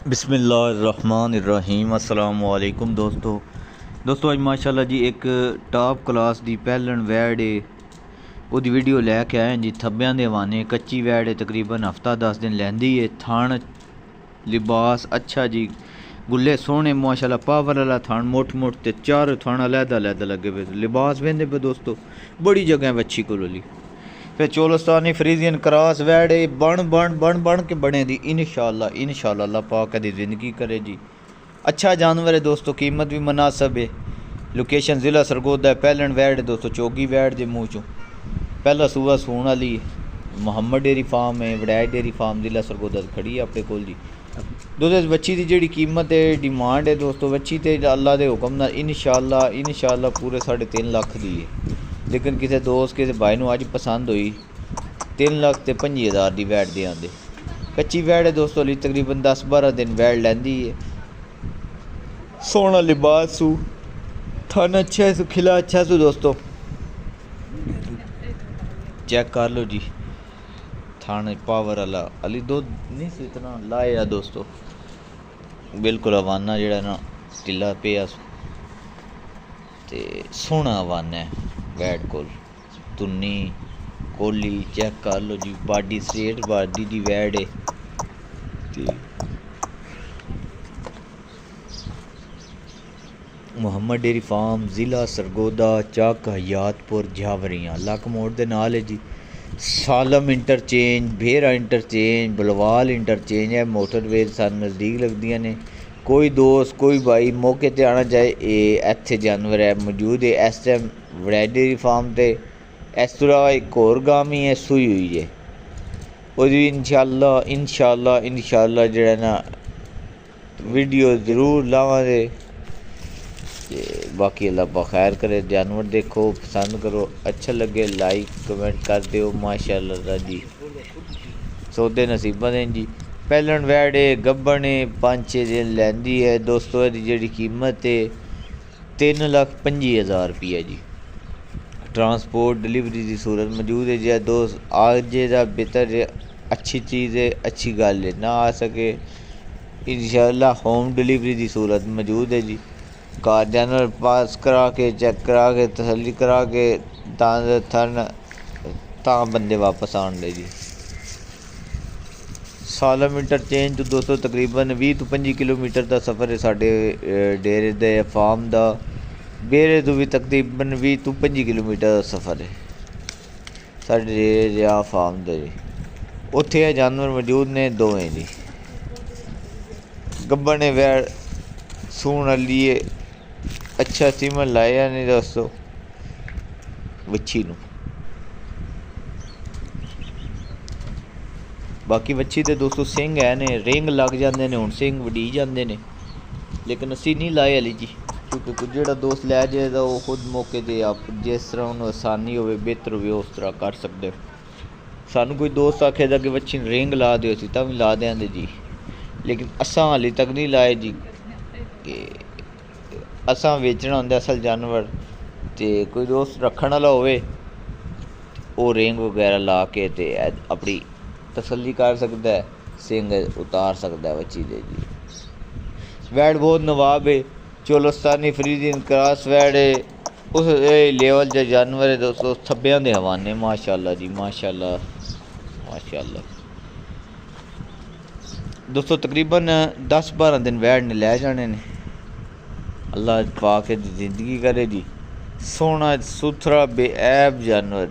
बिस्मिल्लाहिर्रहमानिर्रहीम अस्सलाम वालेकुम दोस्तों अज माशाल्लाह जी एक टॉप क्लास दी पैलन वैड़ है वीडियो लैके आए जी। थब्बियां दे हवाने कच्ची वैड़ है, तकरीबन हफ्ता 10 दिन लैंदी है। थान लिबास अच्छा जी, गुल्ले सोहने माशाल्लाह, पावर वाला थान मुठ ते चार थान अलहदा लगे पे। लिबास वेंदे पे दोस्तों, बड़ी जगह बच्ची कोलोली। फिर चोलस्तानी फ्रीजियन क्रॉस वैड़ बन के बने दी। इंशाअल्लाह अल्लाह पाक दी ज़िंदगी करे जी। अच्छा जानवर है दोस्तों, कीमत भी मुनासिब है। लोकेशन ज़िला सरगोदा है। पैलन वैड़ है दोस्तों, चोगी वैड़ दे मूँह चों पहला सूआ सूण वाली मोहम्मद डेयरी फार्म है, वड़ैच डेयरी फार्म ज़िला सरगोदा खड़ी है अपने कोल जी। दोस्तों बच्ची की जी कीमत है, डिमांड है दोस्तों, बच्ची तो अल्लाह के हुक्म नाल इंशाअल्लाह पूरे 3.5 लाख दी है। लेकिन किसी दोस्त किसी भाई को अज पसंद हुई 3,25,000 की वैड़ दे आंदे। कच्ची वैड़ है दोस्तों, अली तकरीबन 10-12 दिन वैड़ लैंदी है। सोहना लिबास सू, थन अच्छा सू, खिला अच्छा सू दोस्तों, चेक कर लो जी। थाने पावर वाला अली दुध नहीं सी इतना लाया दोस्तों, बिल्कुल हवाना जड़ा ना ढिला पिया ते सोहना हवाना है। वैड़ कोल तुन्नी कोली चेक कर लो जी, बाडी स्ट्रेट बाडी दी वैड़ है। मोहम्मद डेयरी फार्म ज़िला सरगोदा, चक हयातपुर झावरियाँ लक मोड़ के नाल है जी। सालम इंटरचेंज, भेरा इंटरचेंज, बलवाल इंटरचेंज है। मोटरवे सानूं नज़दीक लगदियां ने। कोई दोस्त कोई भाई मौके ते आना चाहे, इत्थे जानवर है मौजूद है इस टाइम वड़ैच डेयरी फार्म ते। इस तरह एक होर गामी है सूई हुई है, वो इंशाअल्लाह जड़ा ना वीडियो ज़रूर लावांगे। बाकी अल्लाह बखैर करे। जानवर देखो, पसंद करो, अच्छा लगे लाइक कमेंट कर दो। माशाअल्लाह जी, सौदे नसीबा दें जी। पैलन वैड़ है, गब्बन है, 5-6 दिन लैंदी है दोस्तों। जी कीमत है 3,25,000 रुपया जी। ट्रांसपोर्ट डिलीवरी की सूरत मौजूद है जी। दोस्त आज का बेहतर अच्छी चीज़ है, अच्छी गल है। ना आ सके इंशाअल्लाह होम डिलीवरी की सूरत मौजूद है जी। कार जानवर पास करा के, चेक करा के, तसल्ली करा के बंदे वापस आन दे जी। सालम इंटरचेंज तो दोस्तों तकरीबन 20-25 किलोमीटर का सफ़र है साढ़े डेरे दे फार्म का। बेरे तो भी तकरीबन 20-25 किलोमीटर का सफ़र है साढ़े डेरे या फार्म का जी। उत्थे जानवर मौजूद ने दो हैं जी। गब्बन ने वैड़ सूण वाली है, अच्छा सीमन लाया नहीं दोस्तों वच्छी नूं। बाकी वच्छी तो दोस्तों सिंह है ने, रिंग लग जाते हैं, हुण सिंह वड़ी जाते हैं। लेकिन असी नहीं लाए हली जी, क्योंकि जो दोस्त लै जाए तो वो खुद मौके पर आप जिस तरह उन्होंने आसानी हो बेहतर हो उस तरह कर सकते हो। सानू कोई दोस्त आखेगा कि वच्छी रिंग ला दो, असी तो भी ला देंगे जी। लेकिन असां हाली तक नहीं लाए जी, कि असां वेचना होंदा असल जानवर। तो कोई दोस्त रखने वाला होवे वो रिंग वगैरह ला के ते अपनी तसल्ली कर सकता है, सिंह उतार सकता है बच्ची दे जी। वैड़ बहुत नवाब है, चोलस्तानी फ्रीजियन क्रॉस वैड़ है, उस लेवल का जानवर है दोस्तों। थब्बियां दे हवाने माशाअल्लाह जी, माशाअल्लाह दोस्तों। तकरीबन 10-12 दिन वैड़ ने लै जाने ने। अल्लाह पाक दी ज़िंदगी करे जी। सोहना सुथरा बेऐब जानवर।